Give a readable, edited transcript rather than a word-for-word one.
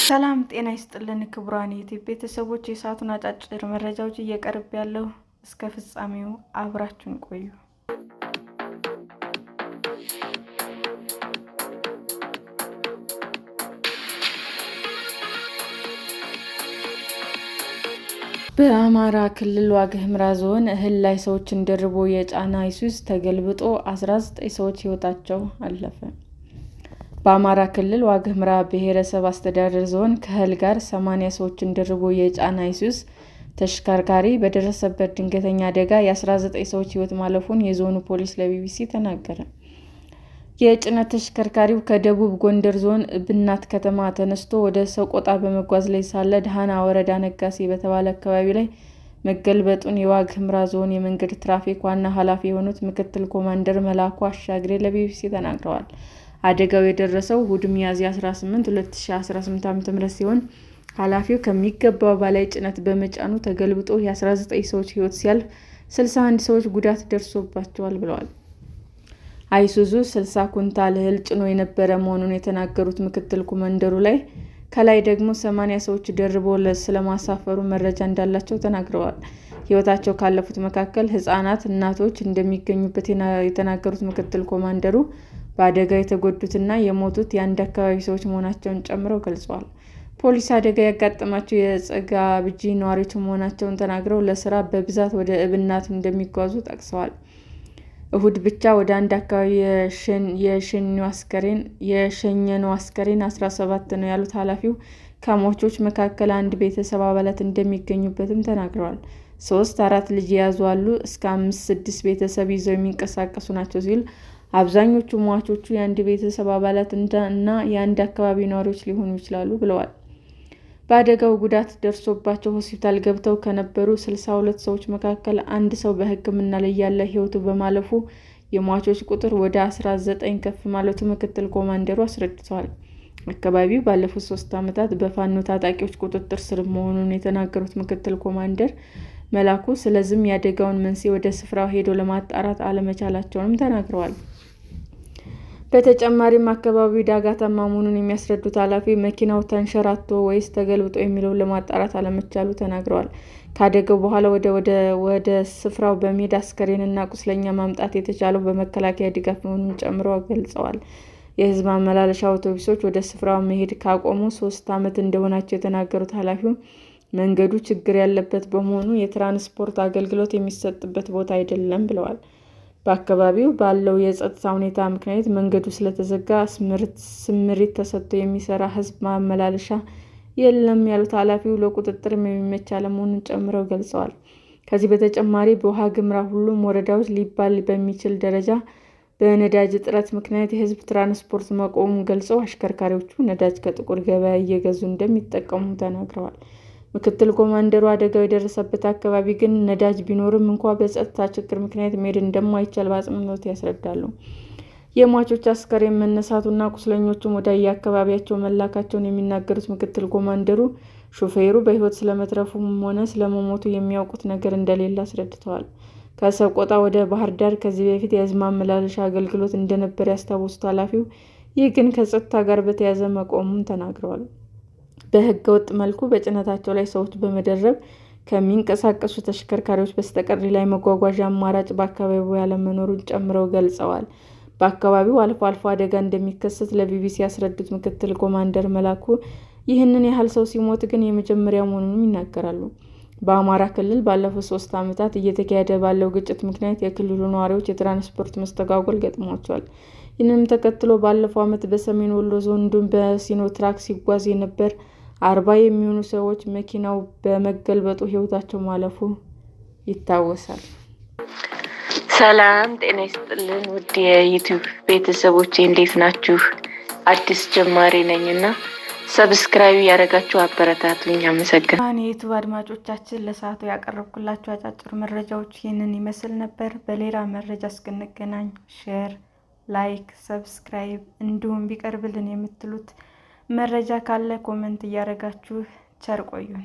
ሰላም ጤና ይስጥልን ክቡራን የዩቲዩብ ቤተሰቦች፣ የሰዓቱን አጫጭር መረጃዎች እየቀርብ ያለው እስከ ፍጻሜው አብራችሁን ቆዩ። በአማራ ክልል ዋግ ኽምራ ዞን እህል ላይ ሰዎችን ደርቦ የጫነ አይሱዝ ተገልብጦ 19 ሰዎች ሕይወታቸው አለፈ። በአማራ ክልል ዋግ ኽምራ ብሔረሰብ አስተዳደር ዞን ከእህል ጋር 80 ሰዎችን ደርቦ የጫነ አይሱዝ ተሽከርካሪ በደረሰበት ድንገተኛ አደጋ የ19 ሰዎች ሕይወት ማለፉን የዞኑ ፖሊስ ለቢቢሲ ተናገረ። የጭነት ተሽከርካሪው ከደቡብ ጎንደር ዞን እብናት ከተማ ተነስቶ ወደ ሰቆጣ በመጓዝ ላይ ሳለ ደሃና ወረዳ ነጋሴ በተባለ አካባቢ ላይ መገልበጡን የዋግ ኽምራ ዞን የመንገድ ትራፊክ ዋና ኃላፊ የሆኑት ምክትል ኮማንደር መላኩ አሻግሬ ለቢቢሲ ተናግረዋል። አደጋው የደረሰው እሁድ ሚያዝያ 18 2018 ዓ.ም ሲሆን ኃላፊው ከሚገባው በላይ ጭነት በመጫኑ ተገልብጦ የ19 ሰዎች ሕይወት ሲያልፍ 61 ሰዎች ጉዳት ደርሶባቸዋል ብለዋል። አይሱዙ 60 ኩንታል እህል ጭኖ የነበረ መሆኑን የተናገሩት ምክትል ኮማንደሩ ከላይ ደግሞ 80 ሰዎች ደርቦ ስለማሳፈሩ መረጃ እንዳላቸው ተናግረዋል። ሕይወታቸው ካለፉት መካከል ሕፃናት፣ እናቶች እንደሚገኙበት የተናገሩት ምክትል ኮማንደሩ በአደጋው የተጎዱትና የሞቱት የአንድ አካባቢ ሰዎች መሆናቸውን ጨምረው ገልጸዋል። ፖሊስ አደጋ ያጋጠማቸው የጸጋብጂ ነዋሪዎች መሆናቸውን ተናግረው ለስራ በብዛት ወደ እብናት እንደሚጓዙ ጠቅሰዋል። እሁድ ብቻ ወደ አንድ አካባቢ የሸኘነው አስከሬን 17 ነው ያሉት ኃላፊው ከሟቾች መካከል አንድ ቤተሰብ አባላት እንደሚገኙበትም ተናግረዋል። 3-4 ልጅ የያዙ አሉ፣ እስከ 5-6 ቤተሰብ ይዘው የሚንቀሳቀሱ ናቸው ሲል አብዛኞቹ ሟቾቹ የአንድ ቤተሰብ አባላት እና የአንድ አካባቢ ነዋሪዎች ሊሆኑ ይችላሉ ብለዋል። በአደጋው ጉዳት ደርሶባቸው ሆስፒታል ገብተው ከነበሩ 62 ሰዎች መካከል አንድ ሰው በሕክምና ላይ ያለ ሕይወቱ በማለፉ የሟቾች ቁጥር ወደ 19 ከፍ ማለቱ ምክትል ኮማንደሩ አስረድተዋል። አካባቢው ባለፉት 3 ዓመታት በፋኖ ታጣቂዎች ቁጥጥር ስር መሆኑን የተናገሩት ምክትል ኮማንደር መላኩ ስለዚህም የአደጋውን መንስኤ ወደ ስፍራው ሄዶ ለማጣራት አለመቻላቸውንም ተናግረዋል። በተጨማሪም አካባቢው ዳገታማ መሆኑን የሚያስረዱት ኃላፊው መኪናው ተንሸራቶ ወይስ ተገልብጦ የሚለውን ለማጣራት አለመቻሉ ተናግረዋል። ከአደጋው በኋላ ወደ ስፍራው በመሄድ አስከሬንና ቁስለኛ ማምጣት የተቻለው በመከላከያ ድጋፍ መሆኑን ጨምረው ገልጸዋል። የህዝብ ማመላለሻ አውቶቡሶች ወደ ስፍራው መሄድ ካቆሙ 3 ዓመት እንደሆናቸው የተናገሩት ኃላፊው መንገዱ ችግር ያለበት በመሆኑ የትራንስፖርት አገልግሎት የሚሰጥበት ቦታ አይደለም ብለዋል። በአካባቢው ባለው የጸጥታ ሁኔታ ምክንያት መንገዱ ስለተዘጋ ስምሪት ተሰጥቶ የሚሰራ ህዝብ ማመላለሻ የለም ያሉት ኃላፊው ለቁጥጥርም የሚመች አለመሆኑን ጨምረው ገልጸዋል። ከዚህ በተጨማሪ በዋግ ኽምራ ሁሉም ወረዳዎች ሊባል በሚችል ደረጃ በነዳጅ እጥረት ምክንያት የህዝብ ትራንስፖርት መቆሙን ገልጸው አሽከርካሪዎቹ ነዳጅ ከጥቁር ገበያ እየገዙ እንደሚጠቀሙ ተናግረዋል። ምክትል ኮማንደሩ አደጋው የደረሰበት አካባቢ ግን ነዳጅ ቢኖርም እንኳ በጸጥታ ችግር ምክንያት መሄድ እንደማይቻል በአጽንዖት ያስረዳሉ። የሟቾች አስከሬን መነሳቱና ቁስለኞቹም ወደየአካባቢያቸው መላካቸውን የሚናገሩት ምክትል ኮማንደሩ ሾፌሩ በሕይወት ስለመትረፉም ሆነ ስለመሞቱ የሚያውቁት ነገር እንደሌለ አስረድተዋል። ከሰቆጣ ወደ ባህር ዳር ከዚህ በፊት የህዝብ ማመላለሻ አገልግሎት እንደነበር ያስታወሱት ኃላፊው ይህ ግን ከጸጥታ ጋር በተያያዘ መቆሙን ተናግረዋል። በህገ ወጥ መልኩ በጭነታቸው ላይ ሰዎች በመደረብ ከሚንቀሳቀሱ ተሽከርካሪዎች በስተቀር ሌላ የመጓጓዣ አማራጭ በአካባቢው ያለመኖሩን ጨምረው ገልጸዋል። በአካባቢው አልፎ አልፎ አደጋ እንደሚከሰት ለቢቢሲ ያስረዱት ምክትል ኮማንደር መላኩ ይህንን ያህል ሰው ሲሞት ግን የመጀመሪያ መሆኑንም ይናገራሉ። በአማራ ክልል ባለፉት 3 ዓመታት እየተካሄደ ባለው ግጭት ምክንያት የክልሉ ነዋሪዎች የትራንስፖርት መስተጓጎል ገጥሟቸዋል። ይህንንም ተከትሎ ባለፈው ዓመት በሰሜን ወሎ ዞን እንዲሁም በሲኖትራክ ሲጓዝ የነበር 40 የሚሆኑ ሰዎች መኪናው በመገልበጡ ሕይወታቸው ማለፉ ይታወሳል። ሰላም ጤና ይስጥልን ውድ የዩቲዩብ ቤተሰቦቼ እንዴት ናችሁ? አዲስ ጀማሪ ነኝና ሰብስክራይብ ያደረጋችሁ አበረታቱኝ። አመሰግናለሁ። የዩቲዩብ አድማጮቻችን ለሰዓቱ ያቀረብኩላችሁ አጫጭር መረጃዎች ይህንን ይመስል ነበር። በሌላ መረጃ እስክንገናኝ ሼር፣ ላይክ፣ ሰብስክራይብ እንዲሁም ቢቀርብልን የምትሉት መረጃ ካለ ኮሜንት እያደረጋችሁ ቸር ቆዩን።